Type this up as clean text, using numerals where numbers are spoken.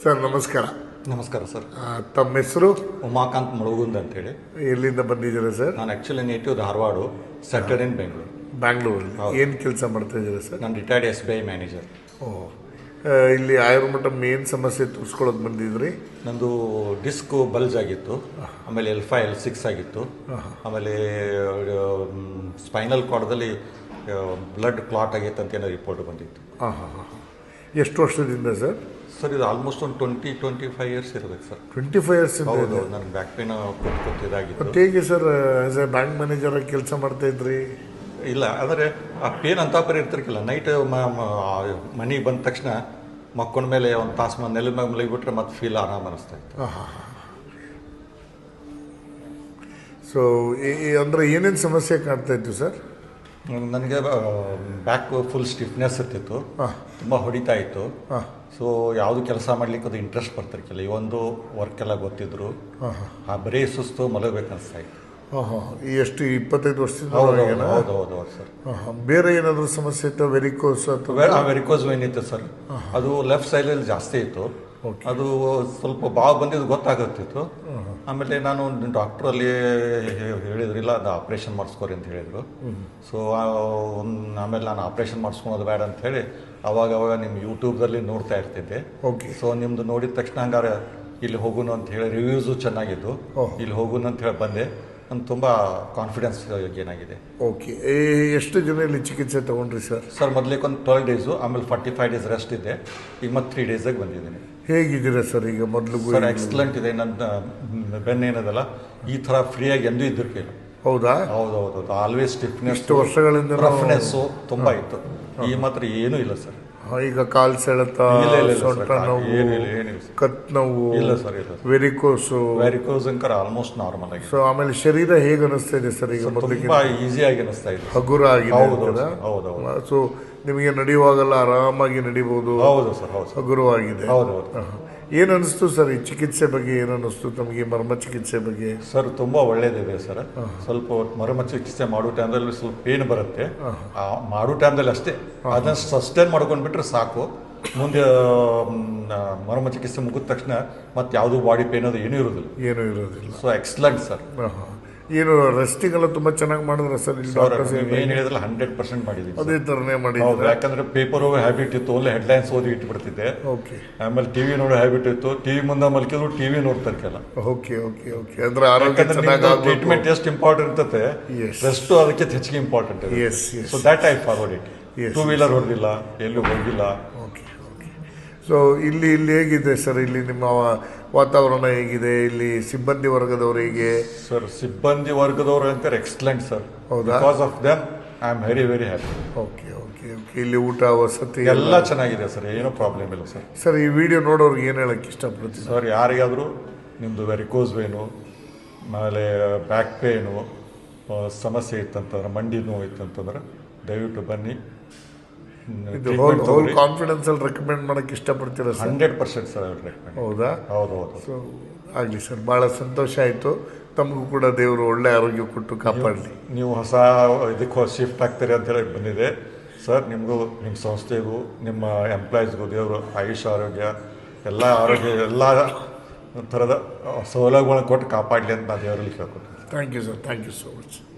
Sir ನಮಸ್ಕಾರ. ನಮಸ್ಕಾರ sir. ತಮ್ಮ ಹೆಸರು? ಉಮಾಕಾಂತ್ ಮುಳುಗುಂದ್ ಅಂತೇಳಿ. ಎಲ್ಲಿಂದ ಬಂದಿದ್ದೀರಾ ಸರ್? ನಾನು ಆ್ಯಕ್ಚುಲಿ ನೇಟಿವ್ ಧಾರವಾಡ, ಸೆಟೆಡ್ ಇನ್ ಬೆಂಗಳೂರು. ಬ್ಯಾಂಗ್ಳೂರಲ್ಲಿ ಏನು ಕೆಲಸ ಮಾಡ್ತಾ ಇದ್ದೀರಾ ಸರ್? ನಾನು ರಿಟೈರ್ಡ್ SBI ಮ್ಯಾನೇಜರ್. ಓಹ್, ಇಲ್ಲಿ ಆಯುರ್ಮಠ ಮೇನ್ ಸಮಸ್ಯೆ ತೋರಿಸ್ಕೊಳ್ಳೋದು ಬಂದಿದ್ರಿ? ನಂದು ಡಿಸ್ಕ್ ಬಲ್ಜ್ ಆಗಿತ್ತು, ಆಮೇಲೆ L5 L6 ಆಗಿತ್ತು, ಆಮೇಲೆ ಸ್ಪೈನಲ್ ಕಾರ್ಡ್ದಲ್ಲಿ ಬ್ಲಡ್ ಕ್ಲಾಟ್ ಆಗೈತೆ ಅಂತ ಏನೋ ರಿಪೋರ್ಟ್ ಬಂದಿತ್ತು. ಹಾಂ ಹಾಂ ಹಾಂ. ಎಷ್ಟು ವರ್ಷದಿಂದ ಸರ್? ಸರ್ ಇದು ಆಲ್ಮೋಸ್ಟ್ ಒಂದು 20-25 ಇಯರ್ಸ್ ಇರಬೇಕು ಸರ್. 25 ಇಯರ್ಸ್? ಹೌದು, ನನಗೆ ಬ್ಯಾಕ್ ಪೇನ್ ಇದಾಗಿತ್ತು. ಮತ್ತು ಹೇಗೆ sir as A bank manager ಕೆಲಸ ಮಾಡ್ತಾ ಇದ್ರಿ? ಇಲ್ಲ, ಅಂದರೆ ಆ ಪೇನ್ ಅಂತಾಪರಿ ಇರ್ತಿರ್ಕಿಲ್ಲ. ನೈಟ್ ಮನೆಗೆ ಬಂದ ತಕ್ಷಣ ಮಕ್ಕೊಂಡ ಮೇಲೆ ಒಂದು ತಾಸು ನೆಲದ ಮೇಲೆ ಮಲಗಿಬಿಟ್ರೆ ಮತ್ತೆ ಫೀಲ್ ಆರಾಮ ಅನ್ನಿಸ್ತಾ ಇತ್ತು. ಹಾಂ ಹಾಂ ಹಾಂ. ಸೊ ಅಂದರೆ ಏನೇನು ಸಮಸ್ಯೆ ಕಾಣ್ತಾ ಇತ್ತು ಸರ್? ನನಗೆ ಬ್ಯಾಕ್ ಫುಲ್ ಸ್ಟಿಫ್ನೆಸ್ ಇರ್ತಿತ್ತು, ತುಂಬ ಹೊಡಿತಾ ಇತ್ತು. ಸೊ ಯಾವುದು ಕೆಲಸ ಮಾಡ್ಲಿಕ್ಕೆ ಅದು ಇಂಟ್ರೆಸ್ಟ್ ಬರ್ತಿರ್ಕಿಲ್ಲ. ಈ ಒಂದು ವರ್ಕ್ ಎಲ್ಲ ಗೊತ್ತಿದ್ರು, ಬರೀ ಸುಸ್ತು ಮಲಗಬೇಕು ಅನಿಸ್ತಾ ಇತ್ತು. ಹಾಂ ಹಾಂ. ಎಷ್ಟು 25 ವರ್ಷದಿಂದ? ಹೌದು ಹೌದು ಸರ್. ಹಾಂ. ಬೇರೆ ಏನಾದರೂ ಸಮಸ್ಯೆ ಇತ್ತು? ವೆರಿಕೋಸ್ ಅಥವಾ? ವೆರಿಕೋಸ್ ವೇನ್ ಇತ್ತು ಸರ್. ಅದು ಲೆಫ್ಟ್ ಸೈಡಲ್ಲಿ ಜಾಸ್ತಿ ಇತ್ತು. ಅದು ಸ್ವಲ್ಪ ಬಾವು ಬಂದಿದ್ದು ಗೊತ್ತಾಗುತ್ತಿತ್ತು. ಆಮೇಲೆ ನಾನು ಡಾಕ್ಟ್ರಲ್ಲಿ ಹೇಳಿದ್ರು, ಇಲ್ಲ ಅದು ಆಪ್ರೇಷನ್ ಮಾಡಿಸ್ಕೊರಿ ಅಂತ ಹೇಳಿದರು. ಸೊ ಆಮೇಲೆ ನಾನು ಆಪ್ರೇಷನ್ ಮಾಡಿಸ್ಕೊಳೋದು ಬೇಡ ಅಂತ ಹೇಳಿ ಅವಾಗ ನಿಮ್ಮ ಯೂಟ್ಯೂಬ್ದಲ್ಲಿ ನೋಡ್ತಾ ಇರ್ತಿದ್ದೆ. ಸೊ ನಿಮ್ಮದು ನೋಡಿದ ತಕ್ಷಣ ಹಂಗಾರೆ ಇಲ್ಲಿ ಹೋಗೋಣ ಅಂತ ಹೇಳಿ ರಿವ್ಯೂಸು ಚೆನ್ನಾಗಿದ್ದು, ಇಲ್ಲಿ ಹೋಗೋಣ ಅಂತ ಹೇಳಿ ಬಂದೆ. ನಂಗೆ ತುಂಬ ಕಾನ್ಫಿಡೆನ್ಸ್ ಏನಾಗಿದೆ. ಓಕೆ. ಎಷ್ಟು ಜನ ಇಲ್ಲಿ ಚಿಕಿತ್ಸೆ ತೊಗೊಂಡ್ರಿ ಸರ್? ಸರ್ ಮೊದಲಿಗೆ ಒಂದು 12 ಡೇಸು, ಆಮೇಲೆ 45 ಡೇಸ್ ರೆಸ್ಟ್ ಇದೆ. ಈಗ ಮತ್ತೆ 3 ಡೇಸಾಗಿ ಬಂದಿದ್ದೀನಿ. ಹೇಗಿದ್ದೀರಾ ಸರ್ ಈಗ? ಮೊದಲು ಸರ್ ಎಕ್ಸಲೆಂಟ್ ಇದೆ. ನನ್ನ ಬೆನ್ನೇನದಲ್ಲ ಈ ಥರ ಫ್ರೀಯಾಗಿ ಎಂದೂ ಇದ್ದಿರ್ಕಿಲ್ಲ. ಹೌದಾ? ಹೌದು ಹೌದು ಹೌದು. ಆಲ್ವೇಸ್ ಸ್ಟಿಫ್ನೆಸ್, ಇಷ್ಟು ವರ್ಷಗಳಿಂದ ರಫ್ನೆಸ್ಸು ತುಂಬ ಇತ್ತು. ಈ ಮಾತ್ರ ಏನೂ ಇಲ್ಲ ಸರ್. ಈಗ ಕಾಲು ಸೆಳೆತ, ಸೊಂಟ ನೋವು, ಕತ್ ನೋವು? ಇಲ್ಲ ಸರ್, ಇಲ್ಲ. ವೆರಿಕೋಸ್ ಅಂಕರ್ ಆಲ್ಮೋಸ್ಟ್ ನಾರ್ಮಲ್ ಆಗಿದೆ. ಸೊ ಆಮೇಲೆ ಶರೀರ ಹೇಗೆ ಅನಿಸ್ತಾ ಇದೆ ಸರ್ ಈಗ? ತುಂಬ ಈಸಿಯಾಗಿ ಅನಿಸ್ತಾ ಇದೆ, ಹಗುರ ಆಗಿದೆ. ಹೌದು. ಸೊ ನಿಮಗೆ ನಡೆಯುವಾಗೆಲ್ಲ ಆರಾಮಾಗಿ ನಡಿಬಹುದು? ಹೌದು ಸರ್, ಹೌದು. ಹಗುರವಾಗಿದೆ. ಹೌದು. ಏನು ಅನಿಸ್ತು ಸರ್ ಈ ಚಿಕಿತ್ಸೆ ಬಗ್ಗೆ? ಏನು ಅನಿಸ್ತು ತಮಗೆ ಮರ್ಮ ಚಿಕಿತ್ಸೆ ಬಗ್ಗೆ? ಸರ್ ತುಂಬ ಒಳ್ಳೇದಿದೆ ಸರ್. ಸ್ವಲ್ಪ ಮರ್ಮ ಚಿಕಿತ್ಸೆ ಮಾಡೋ ಟೈಮ್ದಲ್ಲಿ ಸ್ವಲ್ಪ ಪೇನ್ ಬರುತ್ತೆ, ಮಾಡೋ ಟೈಮ್ದಲ್ಲಿ ಅಷ್ಟೇ. ಅದನ್ನು ಸಸ್ಟೈನ್ ಮಾಡ್ಕೊಂಡ್ಬಿಟ್ರೆ ಸಾಕು. ಮುಂದೆ ಮರ್ಮ ಚಿಕಿತ್ಸೆ ಮುಗಿದ ತಕ್ಷಣ ಮತ್ತೆ ಯಾವುದು ಬಾಡಿ ಪೇನ್ ಅದು ಏನೂ ಇರೋದಿಲ್ಲ. So excellent sir. ಏನು ರೆಸ್ಟಿಂಗ್ ಎಲ್ಲ ತುಂಬ ಚೆನ್ನಾಗಿ ಮಾಡಿದ್ರೆ ಸರ್ ಇಲ್ಲಿ? ಡಾಕ್ಟರ್ಸ್ ಏನು ಹೇಳಿದ್ರಲ್ಲ 100% ಮಾಡಿದ್ದೀನಿ. ಅದೇ ಥರನೇ ಮಾಡಿದ್ರು. ಯಾಕಂದ್ರೆ ಪೇಪರ್ ಹೋಗೋ ಹ್ಯಾಬಿಟ್ ಇತ್ತು, ಒಳ್ಳೆ ಹೆಡ್ಲೈನ್ಸ್ ಓದಿ ಇಟ್ಬಿಡ್ತಿದ್ದೆ. ಓಕೆ. ಆಮೇಲೆ ಟಿವಿ ನೋಡೋ ಹ್ಯಾಬಿಟ್ ಇತ್ತು, ಟಿವಿ ಮುಂದೆ ಮಲ್ಕಿದ್ರು ಟಿವಿ ನೋಡ್ತಿರ್ಕಲ್ಲ. Okay okay okay. ಅಂದ್ರೆ ಆರೋಗ್ಯ ಚೆನ್ನಾಗಿ ಟ್ರೀಟ್ಮೆಂಟ್ ಎಷ್ಟು ಇಂಪಾರ್ಟೆಂಟ್ ಇರುತ್ತೆ, ರೆಸ್ಟು ಅದಕ್ಕೆ ಹೆಚ್ಚಿಗೆ important. So that I forward it. 2 wheeler ಹೊಡೆದಿಲ್ಲ, ಎಲ್ಲೂ ಹೋಗಿಲ್ಲ. Okay okay. ಸೊ ಇಲ್ಲಿ ಹೇಗಿದೆ ಸರ್? ಇಲ್ಲಿ ನಿಮ್ಮ ವಾತಾವರಣ ಹೇಗಿದೆ? ಇಲ್ಲಿ ಸಿಬ್ಬಂದಿ ವರ್ಗದವರು ಹೇಗೆ? ಸರ್ ಸಿಬ್ಬಂದಿ ವರ್ಗದವರು ಅಂತಾರೆ ಎಕ್ಸಲೆಂಟ್ ಸರ್. ಹೌದಾ? Because of them I am very very happy. Okay okay okay. ಇಲ್ಲಿ ಊಟ ವಸತಿ ಎಲ್ಲ ಚೆನ್ನಾಗಿದೆ ಸರ್, ಏನೂ ಪ್ರಾಬ್ಲಮ್ ಇಲ್ಲ ಸರ್. ಸರ್ ಈ ವಿಡಿಯೋ ನೋಡೋರಿಗೆ ಏನು ಹೇಳಕ್ಕೆ ಇಷ್ಟಪಡ್ತೀನಿ ಸರ್? ಯಾರಿಗಾದರೂ ನಿಮ್ಮದು ವೆರಿಕೋಸ್ ವೇನು, ಆಮೇಲೆ ಬ್ಯಾಕ್ ಪೇನು ಸಮಸ್ಯೆ ಇತ್ತಂತಂದ್ರೆ, ಮಂಡಿ ನೋವು ಇತ್ತಂತಂದ್ರೆ ದಯವಿಟ್ಟು ಬನ್ನಿ. ಇದು ಹೋಲ್ ಕಾನ್ಫಿಡೆನ್ಸ್ ಅಲ್ಲಿ ರೆಕಮೆಂಡ್ ಮಾಡಕ್ಕೆ ಇಷ್ಟಪಡ್ತೀರಾ ಸರ್? 100% sir recommend. ಹೌದಾ? ಹೌದು. ಸೊ ಆಗಲಿ ಸರ್, ಭಾಳ ಸಂತೋಷ ಆಯಿತು. ತಮಗೂ ಕೂಡ ದೇವರು ಒಳ್ಳೆ ಆರೋಗ್ಯ ಕೊಟ್ಟು ಕಾಪಾಡಲಿ. ನೀವು ಹೊಸ ಇದಕ್ಕೆ ಶಿಫ್ಟ್ ಆಗ್ತೀರಿ ಅಂತೇಳಿ ಬಂದಿದೆ ಸರ್. ನಿಮಗೂ, ನಿಮ್ಮ ಸಂಸ್ಥೆಗೂ, ನಿಮ್ಮ ಎಂಪ್ಲಾಯೀಸ್ಗೂ ದೇವರು ಆಯುಷ್ ಆರೋಗ್ಯ ಎಲ್ಲ ಥರದ ಸೌಲಭ್ಯಗಳನ್ನ ಕೊಟ್ಟು ಕಾಪಾಡಲಿ ಅಂತ ನಾನು ದೇವರಲ್ಲಿ ಕೇಳ್ಕೊತೀನಿ. Thank you sir. Thank you so much.